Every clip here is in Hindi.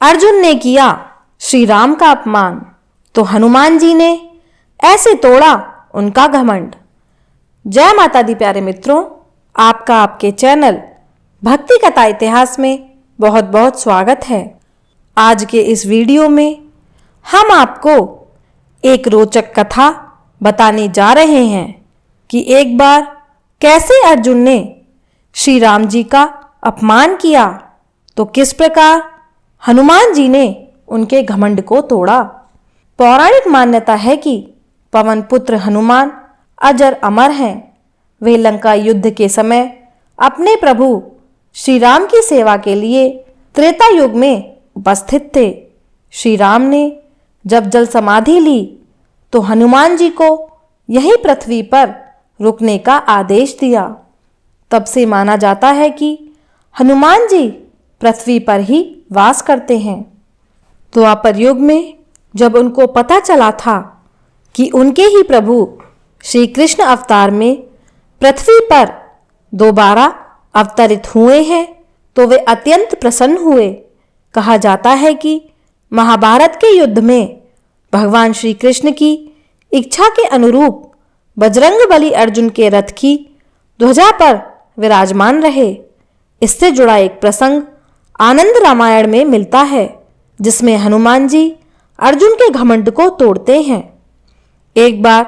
अर्जुन ने किया श्री राम का अपमान, तो हनुमान जी ने ऐसे तोड़ा उनका घमंड। जय माता दी प्यारे मित्रों, आपका आपके चैनल भक्ति कथा इतिहास में बहुत बहुत स्वागत है। आज के इस वीडियो में हम आपको एक रोचक कथा बताने जा रहे हैं कि एक बार कैसे अर्जुन ने श्री राम जी का अपमान किया, तो किस प्रकार हनुमान जी ने उनके घमंड को तोड़ा। पौराणिक मान्यता है कि पवन पुत्र हनुमान अजर अमर हैं। वे लंका युद्ध के समय अपने प्रभु श्री राम की सेवा के लिए त्रेता युग में उपस्थित थे। श्री राम ने जब जल समाधि ली तो हनुमान जी को यही पृथ्वी पर रुकने का आदेश दिया। तब से माना जाता है कि हनुमान जी पृथ्वी पर ही वास करते हैं। द्वापर युग में जब उनको पता चला था कि उनके ही प्रभु श्री कृष्ण अवतार में पृथ्वी पर दोबारा अवतरित हुए हैं, तो वे अत्यंत प्रसन्न हुए। कहा जाता है कि महाभारत के युद्ध में भगवान श्री कृष्ण की इच्छा के अनुरूप बजरंगबली अर्जुन के रथ की ध्वजा पर विराजमान रहे। इससे जुड़ा एक प्रसंग आनंद रामायण में मिलता है, जिसमें हनुमान जी अर्जुन के घमंड को तोड़ते हैं। एक बार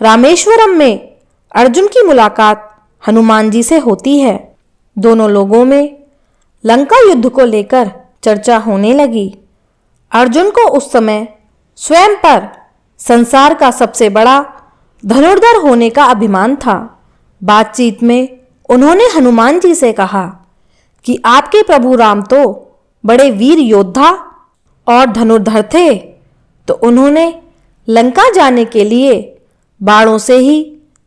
रामेश्वरम में अर्जुन की मुलाकात हनुमान जी से होती है। दोनों लोगों में लंका युद्ध को लेकर चर्चा होने लगी। अर्जुन को उस समय स्वयं पर संसार का सबसे बड़ा धनुर्धर होने का अभिमान था। बातचीत में उन्होंने हनुमान जी से कहा कि आपके प्रभु राम तो बड़े वीर योद्धा और धनुर्धर थे, तो उन्होंने लंका जाने के लिए बाणों से ही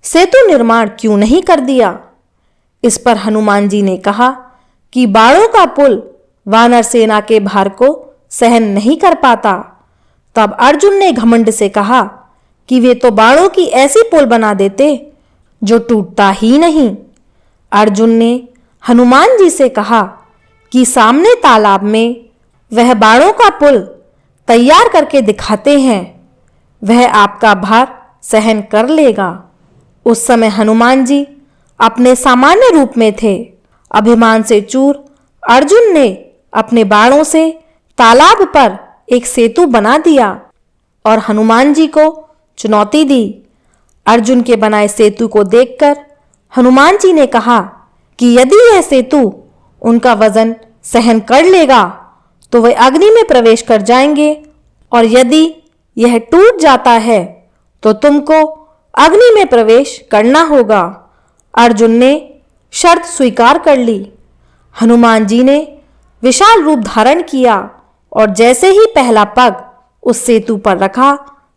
सेतु निर्माण क्यों नहीं कर दिया। इस पर हनुमान जी ने कहा कि बाणों का पुल वानर सेना के भार को सहन नहीं कर पाता। तब अर्जुन ने घमंड से कहा कि वे तो बाणों की ऐसी पुल बना देते जो टूटता ही नहीं। अर्जुन ने हनुमान जी से कहा कि सामने तालाब में वह बाणों का पुल तैयार करके दिखाते हैं, वह आपका भार सहन कर लेगा। उस समय हनुमान जी अपने सामान्य रूप में थे। अभिमान से चूर अर्जुन ने अपने बाणों से तालाब पर एक सेतु बना दिया और हनुमान जी को चुनौती दी। अर्जुन के बनाए सेतु को देखकर हनुमान जी ने कहा कि यदि यह सेतु उनका वजन सहन कर लेगा तो वे अग्नि में प्रवेश कर जाएंगे, और यदि यह टूट जाता है तो तुमको अग्नि में प्रवेश करना होगा। अर्जुन ने शर्त स्वीकार कर ली। हनुमान जी ने विशाल रूप धारण किया और जैसे ही पहला पग उस सेतु पर रखा,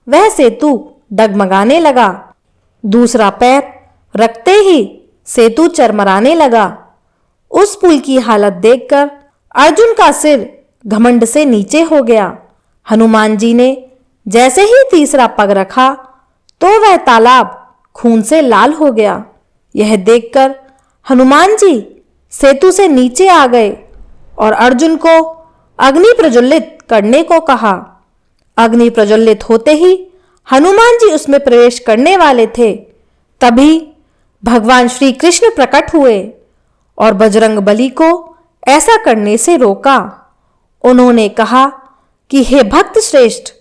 वह सेतु डगमगाने लगा। दूसरा पैर रखते ही सेतु चरमराने लगा। उस पुल की हालत देखकर अर्जुन का सिर घमंड से नीचे हो गया। हनुमान जी ने जैसे ही तीसरा पग रखा तो वह तालाब खून से लाल हो गया। यह देखकर हनुमान जी सेतु से नीचे आ गए और अर्जुन को अग्नि प्रज्वलित करने को कहा। अग्नि प्रज्वलित होते ही हनुमान जी उसमें प्रवेश करने वाले थे। तभी भगवान श्री कृष्ण प्रकट हुए और बजरंगबली को ऐसा करने से रोका। उन्होंने कहा कि हे भक्त श्रेष्ठ,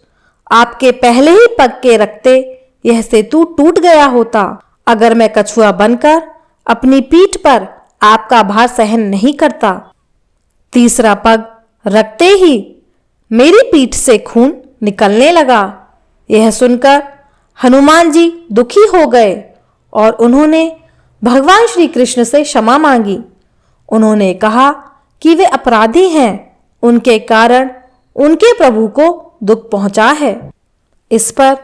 आपके पहले ही पग के रखते यह सेतु टूट गया होता। अगर मैं कछुआ बनकर अपनी पीठ पर आपका भार सहन नहीं करता। तीसरा पग रखते ही मेरी पीठ से खून निकलने लगा। यह सुनकर हनुमान जी दुखी हो गए और उन्होंने भगवान श्री कृष्ण से क्षमा मांगी। उन्होंने कहा कि वे अपराधी हैं, उनके कारण उनके प्रभु को दुख पहुंचा है। इस पर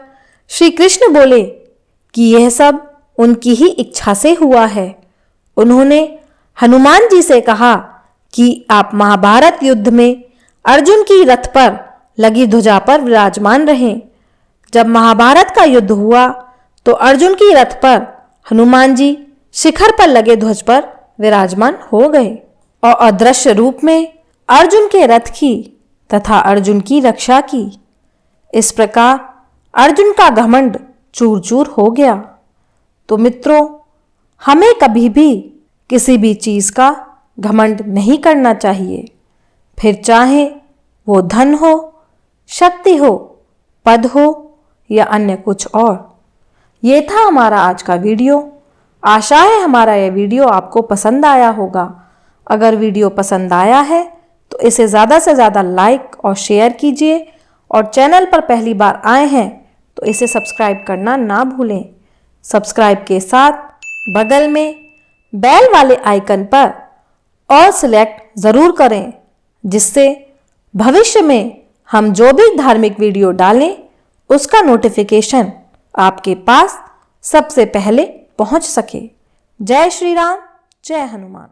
श्री कृष्ण बोले कि यह सब उनकी ही इच्छा से हुआ है। उन्होंने हनुमान जी से कहा कि आप महाभारत युद्ध में अर्जुन की रथ पर लगी ध्वजा पर विराजमान रहें। जब महाभारत का युद्ध हुआ तो अर्जुन की रथ पर हनुमान जी शिखर पर लगे ध्वज पर विराजमान हो गए और अदृश्य रूप में अर्जुन के रथ की तथा अर्जुन की रक्षा की। इस प्रकार अर्जुन का घमंड चूर चूर हो गया। तो मित्रों, हमें कभी भी किसी भी चीज़ का घमंड नहीं करना चाहिए, फिर चाहे वो धन हो, शक्ति हो, पद हो या अन्य कुछ और। ये था हमारा आज का वीडियो। आशा है हमारा यह वीडियो आपको पसंद आया होगा। अगर वीडियो पसंद आया है तो इसे ज़्यादा से ज़्यादा लाइक और शेयर कीजिए, और चैनल पर पहली बार आए हैं तो इसे सब्सक्राइब करना ना भूलें। सब्सक्राइब के साथ बगल में बेल वाले आइकन पर ऑल सेलेक्ट ज़रूर करें, जिससे भविष्य में हम जो भी धार्मिक वीडियो डालें उसका नोटिफिकेशन आपके पास सबसे पहले पहुंच सके। जय श्री राम, जय हनुमान।